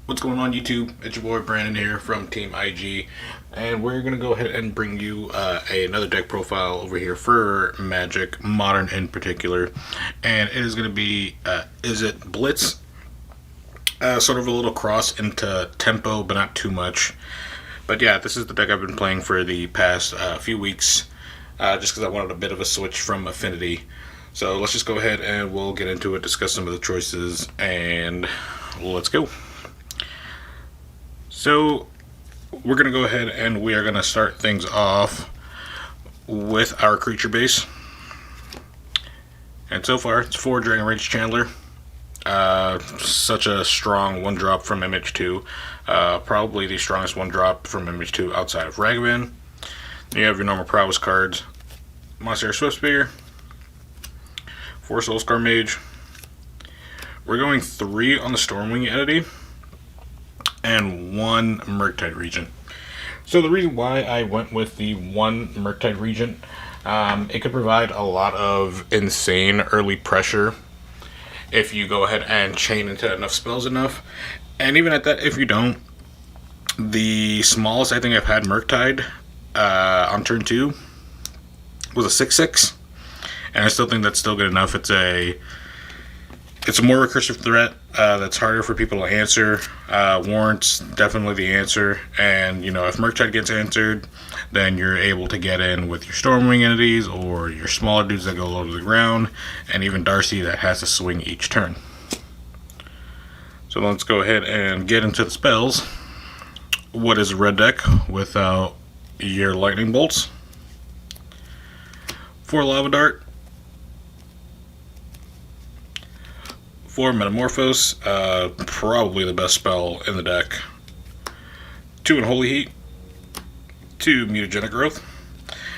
What's going on YouTube? It's your boy Brandon here from Team IG, and we're going to go ahead and bring you another deck profile over here for Magic, Modern in particular, and it is going to be Izzet Blitz, sort of a little cross into Tempo, but not too much. But yeah, this is the deck I've been playing for the past few weeks, just because I wanted a bit of a switch from Affinity. So let's just go ahead and we'll get into it, discuss some of the choices, and let's go. So we're going to go ahead and we are going to start things off with our creature base. And so far it's 4 Dragon Rage Chandler. Such a strong 1-drop from MH2. Probably the strongest 1-drop from MH2 outside of Ragavan. You have your normal prowess cards. Monster Swiftspear. 4 Soulscar Mage. We're going 3 on the Stormwing entity. And 1 Murktide Regent. So the reason why I went with the 1 Murktide Regent, it could provide a lot of insane early pressure if you go ahead and chain into enough spells enough. And even at that, if you don't, the smallest I think I've had Murktide on turn 2 was a 6/6, and I still think that's still good enough. It's a more recursive threat that's harder for people to answer. Warrants definitely the answer, and you know, if Murktide gets answered, then you're able to get in with your Stormwing entities or your smaller dudes that go low to the ground, and even Darcy that has to swing each turn. So let's go ahead and get into the spells. What is a red deck without your lightning bolts? 4 Lava Dart. 4 Metamorphosis, probably the best spell in the deck. 2 Unholy Heat. 2 Mutagenic Growth.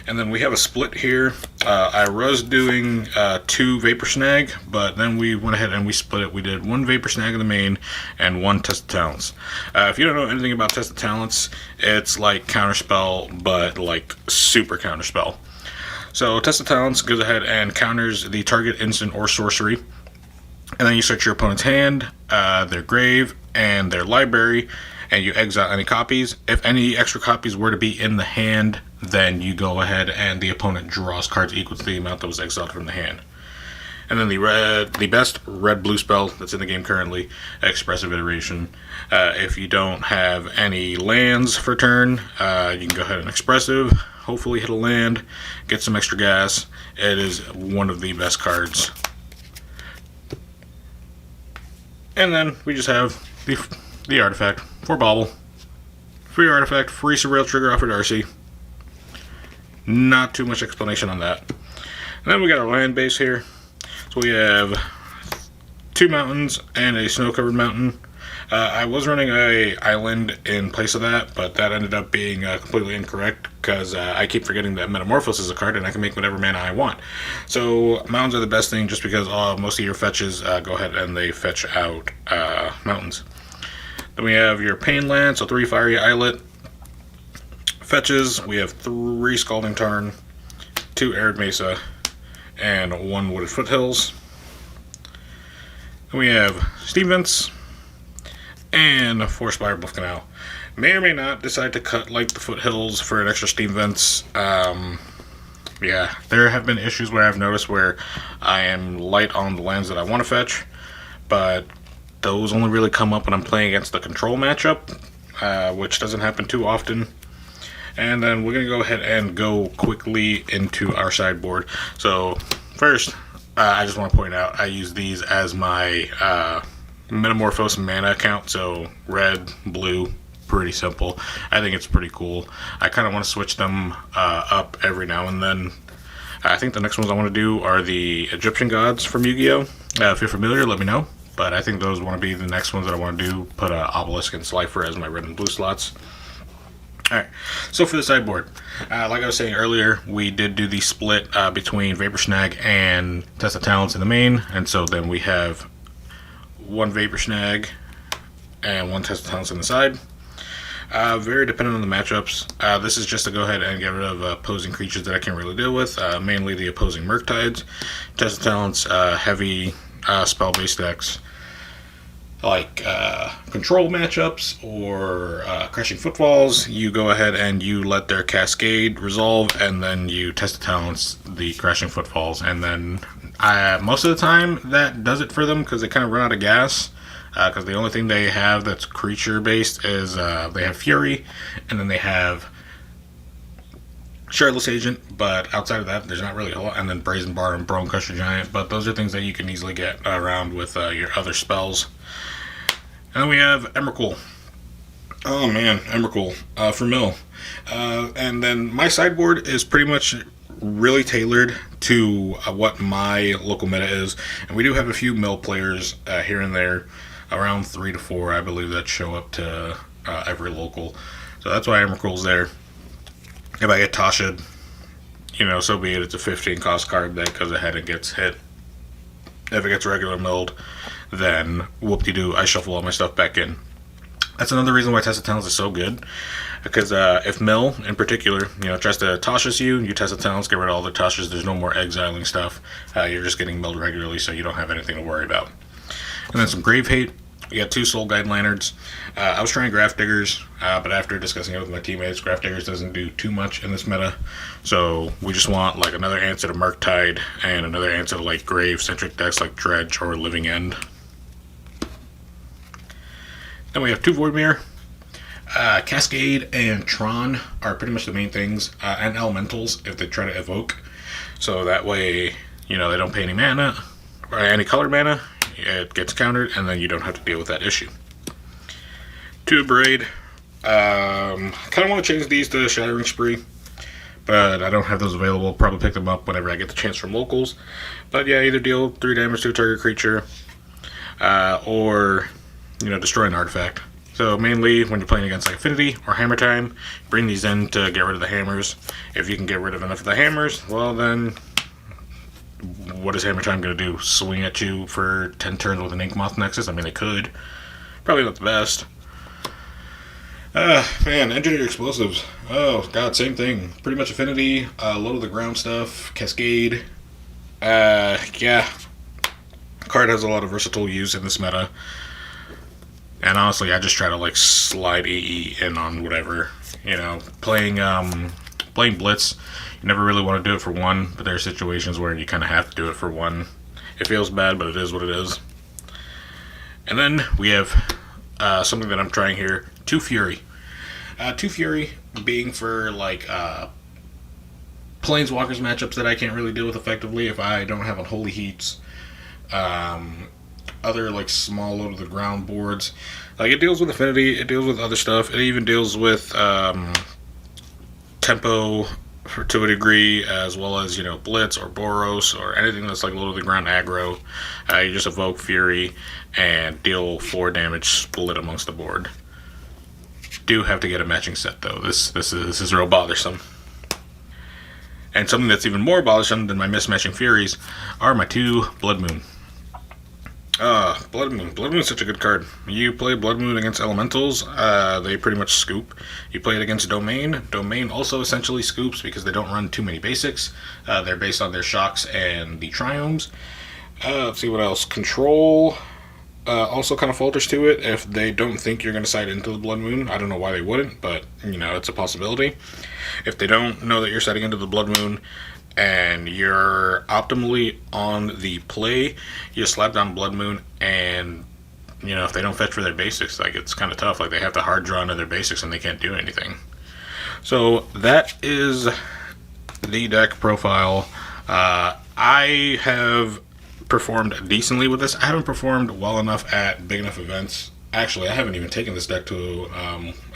And then we have a split here. I was doing 2 Vapor Snag, but then we went ahead and we split it. We did 1 Vapor Snag in the main and 1 Test of Talents. If you don't know anything about Test of Talents, it's like Counterspell, but like super Counterspell. So Test of Talents goes ahead and counters the target instant or sorcery. And then you search your opponent's hand, their grave, and their library, and you exile any copies. If any extra copies were to be in the hand, then you go ahead and the opponent draws cards equal to the amount that was exiled from the hand. And then the best red-blue spell that's in the game currently, Expressive Iteration. If you don't have any lands for turn, you can go ahead and Expressive, hopefully hit a land, get some extra gas. It is one of the best cards. And then we just have the artifact for Bauble. Free artifact, free Surreal Trigger off of Darcy. Not too much explanation on that. And then we got our land base here. So we have 2 mountains and a snow-covered mountain. I was running a island in place of that, but that ended up being completely incorrect because I keep forgetting that Metamorphosis is a card and I can make whatever mana I want. So mountains are the best thing just because most of your fetches go ahead and they fetch out mountains. Then we have your Pain Land, so 3 Fiery Islet. Fetches, we have 3 Scalding Tarn, 2 Arid Mesa, and 1 Wooded Foothills. Then we have Steam Vents, and 4 Spire Bluff Canal. May or may not decide to cut like the Foothills for an extra Steam Vents. Yeah, there have been issues where I've noticed where I am light on the lands that I want to fetch, but those only really come up when I'm playing against the control matchup, which doesn't happen too often. And then we're going to go ahead and go quickly into our sideboard. So first, I just want to point out I use these as my Metamorphosis mana account, so red, blue, pretty simple. I think it's pretty cool. I kind of want to switch them up every now and then. I think the next ones I want to do are the Egyptian gods from Yu-Gi-Oh! If you're familiar, let me know. But I think those want to be the next ones that I want to do. Put Obelisk and Slifer as my red and blue slots. Alright, so for the sideboard, like I was saying earlier, we did do the split between Vapor Snag and Test of Talents in the main, and so then we have one Vapor Snag and one Test of Talents on the side. Very dependent on the matchups. This is just to go ahead and get rid of opposing creatures that I can't really deal with, mainly the opposing Murktides. Test of Talents, heavy spell-based decks, like control matchups or Crashing Footfalls, you go ahead and you let their Cascade resolve, and then you Test the Talents, the Crashing Footfalls, and then most of the time that does it for them because they kind of run out of gas. Because the only thing they have that's creature based is they have Fury, and then they have Shardless Agent, but outside of that, there's not really a lot. And then Brazen Bar and Bone Crusher Giant, but those are things that you can easily get around with your other spells. And then we have Emrakul. Oh man, Emrakul for mill. And then my sideboard is pretty much really tailored to what my local meta is. And we do have a few mill players here and there, around 3 to 4, I believe, that show up to every local. So that's why Emrakul's there. If I get Tasha, so be it. It's a 15 cost card that goes ahead and gets hit. If it gets regular milled, then whoop-de-doo, I shuffle all my stuff back in. That's another reason why Test of Talents is so good. Because if Mill, in particular, tries to Tasha's you Test of Talents, get rid of all the Tashas, there's no more exiling stuff. You're just getting milled regularly, so you don't have anything to worry about. And then some Grave Hate. We got 2 Soul Guide Lanterns. I was trying Graph Diggers, but after discussing it with my teammates, Graph Diggers doesn't do too much in this meta. So we just want like another answer to Murktide and another answer to like Grave-centric decks like Dredge or Living End. Then we have 2 Voidmere. Cascade and Tron are pretty much the main things, and Elementals if they try to evoke. So that way, they don't pay any mana, or any color mana. It gets countered, and then you don't have to deal with that issue. 2 Braid. Kind of want to change these to Shattering Spree, but I don't have those available. Probably pick them up whenever I get the chance from locals. But yeah, either deal 3 damage to a target creature, or destroy an artifact. So mainly when you're playing against like Affinity or Hammer Time, bring these in to get rid of the hammers. If you can get rid of enough of the hammers, well then, what is Hammer Time going to do? Swing at you for 10 turns with an Inkmoth Nexus? I mean, they could. Probably not the best. Man, Engineered Explosives. Oh, God, same thing. Pretty much Affinity, low to the ground stuff, Cascade. Yeah. Card has a lot of versatile use in this meta. And honestly, I just try to like slide AE in on whatever. Playing Blitz, you never really want to do it for 1, but there are situations where you kind of have to do it for 1. It feels bad, but it is what it is. And then we have something that I'm trying here, 2 Fury. 2 Fury being for like Planeswalkers matchups that I can't really deal with effectively if I don't have Unholy Heats. Other like small low to the ground boards. Like it deals with Affinity, it deals with other stuff, it even deals with tempo to a degree, as well as Blitz or Boros or anything that's like low to the ground aggro. You just evoke Fury and deal 4 damage split amongst the board. Do have to get a matching set though. This is real bothersome. And something that's even more bothersome than my mismatching Furies are my 2 Blood Moon. Blood Moon. Blood Moon's such a good card. You play Blood Moon against Elementals, they pretty much scoop. You play it against Domain. Domain also essentially scoops because they don't run too many basics. They're based on their Shocks and the Triomes. Let's see what else. Control also kind of falters to it if they don't think you're going to side into the Blood Moon. I don't know why they wouldn't, but, it's a possibility. If they don't know that you're siding into the Blood Moon, and you're optimally on the play, you slap down Blood Moon, and if they don't fetch for their basics, like it's kind of tough. Like they have to hard draw into their basics and they can't do anything. So that is the deck profile. I have performed decently with this. I haven't performed well enough at big enough events. Actually, I haven't even taken this deck to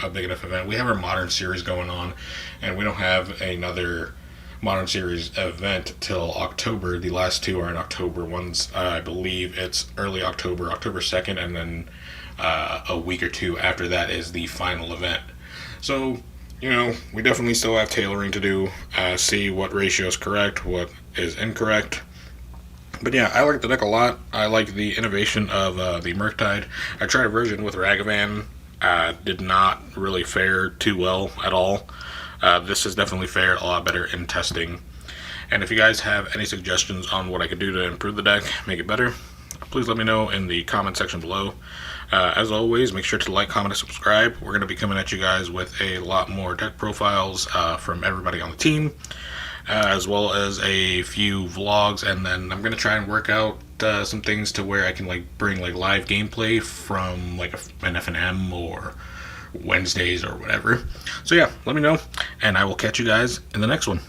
a big enough event. We have our Modern Series going on, and we don't have another Modern Series event till October. The last 2 are in October. One's, I believe it's early October, October 2nd, and then a week or 2 after that is the final event. So you know, we definitely still have tailoring to do, see what ratio is correct, what is incorrect. But yeah, I like the deck a lot. I like the innovation of the Murktide. I tried a version with Ragavan. Did not really fare too well at all. This has definitely fared a lot better in testing. And if you guys have any suggestions on what I could do to improve the deck, make it better, please let me know in the comment section below. As always, make sure to like, comment, and subscribe. We're going to be coming at you guys with a lot more deck profiles from everybody on the team, as well as a few vlogs, and then I'm going to try and work out some things to where I can bring live gameplay from an FNM or Wednesdays or whatever. So yeah, let me know, and I will catch you guys in the next one.